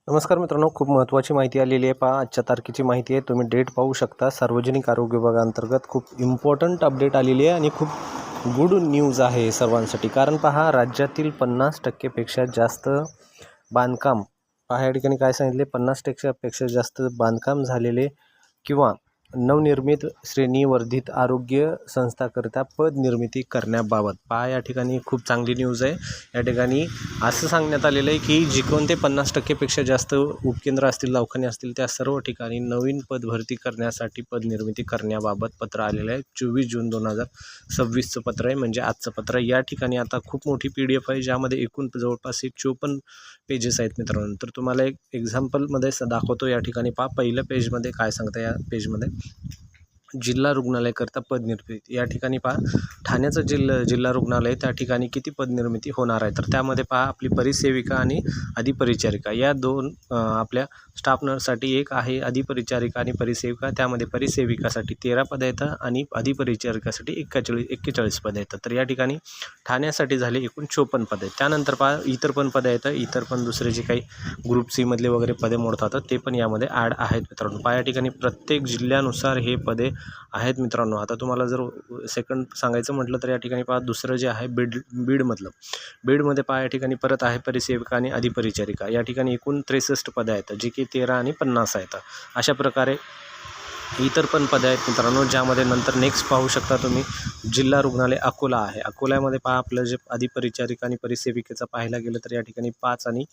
नमस्कार मित्रांनो, खूप महत्त्वाची माहिती आलेली आहे. पहा, आजच्या तारखेची माहिती आहे. तुम्ही डेट पाहू शकता. सार्वजनिक आरोग्य विभागाअंतर्गत खूप इम्पॉर्टंट अपडेट आलेली आहे आणि खूप गुड न्यूज आहे सर्वांसाठी. कारण पहा, राज्यातील 50% पेक्षा जास्त बांधकाम, पहा या ठिकाणी काय सांगितले, 50% पेक्षा जास्त बांधकाम झालेले किंवा नवनिर्मित श्रेणीवर्धित आरोग्य संस्थाकरिता पद निर्मिती करण्याबाबत. पहा या ठिकाणी खूप चांगली न्यूज आहे. या ठिकाणी असं सांगण्यात आलेलं आहे की जे कोणते 50% पेक्षा जास्त उपकेंद्र असतील, दवाखाने असतील, त्या सर्व ठिकाणी नवीन पद भरती करण्यासाठी पद निर्मिती करण्याबाबत पत्र आलेलं आहे. 24 जून 2026चं पत्र आहे, म्हणजे आजचं पत्र आहे. या ठिकाणी आता खूप मोठी PDF आहे, ज्यामध्ये एकूण जवळपास 54 पेजेस आहेत मित्रांनो. तर तुम्हाला एक एक्झाम्पलमध्ये दाखवतो. या ठिकाणी पहा, पहिल्या पेजमध्ये काय सांगतं. या पेजमध्ये जिल्हा रुग्णालयाकरता पद निर्मिती. या ठिकाणी पहा, ठाण्याचं जिल्हा रुग्णालय, त्या ठिकाणी किती पद निर्मिती होणार आहे. तर त्यामध्ये पहा, आपली परिसेविका आणि अधिपरिचारिका या दोन आपल्या स्टाफ नर्ससाठी एक आहे अधिपरिचारिका आणि परिसेविका. त्यामध्ये परिसेविकासाठी 13 पदं येतं आणि अधिपरिचारिकासाठी 41 पदं येतात. तर या ठिकाणी ठाण्यासाठी झाले एकूण 54 पदं आहेत. त्यानंतर पहा, इतर पण पदं येतं. इतर पण दुसरे जे काही ग्रुप सी मधले वगैरे पदे मोडतात ते पण यामध्ये ॲड आहेत मित्रांनो. पहा, या ठिकाणी प्रत्येक जिल्ह्यानुसार हे पदे आहेत मित्रांनो. आता तुम्हाला जर सेकंड सांगायचं म्हटलं तर या ठिकाणी पहा, दुसरं जे आहे बीडमध्ये पहा, या ठिकाणी परत आहे परिसेविका आणि अधिपरिचारिका. या ठिकाणी एकूण 63 पदं आहेत, जे की 13 आणि 50 आहेत. अशा प्रकारे इतर पण पदं आहेत मित्रांनो, ज्यामध्ये नंतर नेक्स्ट पाहू शकता तुम्ही जिल्हा रुग्णालय अकोला आहे. अकोल्यामध्ये पहा, आपलं जे अधिपरिचारिका आणि परिसेविकेचं पाहायला गेलं तर या ठिकाणी 5 आणि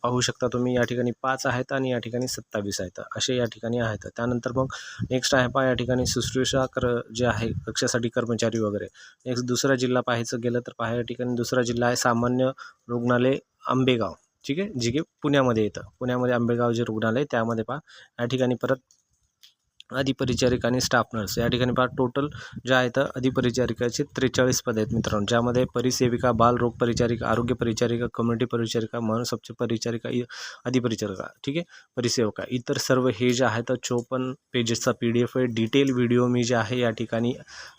पाहू शकता तुम्ही या ठिकाणी 5 आहेत आणि या ठिकाणी 27 आहेत, असे या ठिकाणी आहेत. त्यानंतर मग नेक्स्ट आहे पहा, या ठिकाणी शुश्रूषा जे आहे कक्षासाठी कर्मचारी वगैरे. नेक्स्ट दुसरा जिल्हा पाहायचं गेलं तर पहा, या ठिकाणी दुसरा जिल्हा आहे सामान्य रुग्णालय आंबेगाव, ठीक आहे, जे की पुण्यामध्ये येतं. पुण्यामध्ये आंबेगाव जे रुग्णालय, त्यामध्ये पहा या ठिकाणी परत अधिपरिचारिका आणि स्टाफ नर्स. या ठिकाणी पहा, टोटल ज्या आहेत अधिपरिचारिकाचे 43 पदं आहेत मित्रांनो, ज्यामध्ये परिसेविका, बालरोग परिचारिका, आरोग्य परिचारिका, कम्युनिटी परिचारिका, मनसोपचार परिचारिका, अधिपरिचारिका, ठीक आहे, परिसेविका. इतर सर्व हे जे आहेत 54 पेजेसचा PDF आहे. डिटेल व्हिडिओ मी जे आहे या ठिकाणी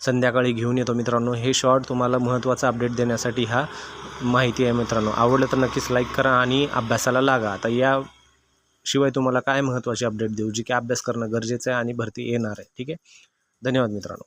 संध्याकाळी घेऊन येतो मित्रांनो. हे शॉर्ट तुम्हाला महत्त्वाचा अपडेट देण्यासाठी हा माहिती आहे मित्रांनो. आवडलं तर नक्कीच लाईक करा आणि अभ्यासाला लागा. आता या शिवाय तुम्हाला काय महत्त्वाचे अपडेट देऊ, जे की अभ्यास करणं गरजेचं आहे आणि भरती येणार आहे, ठीक आहे. धन्यवाद मित्रांनो.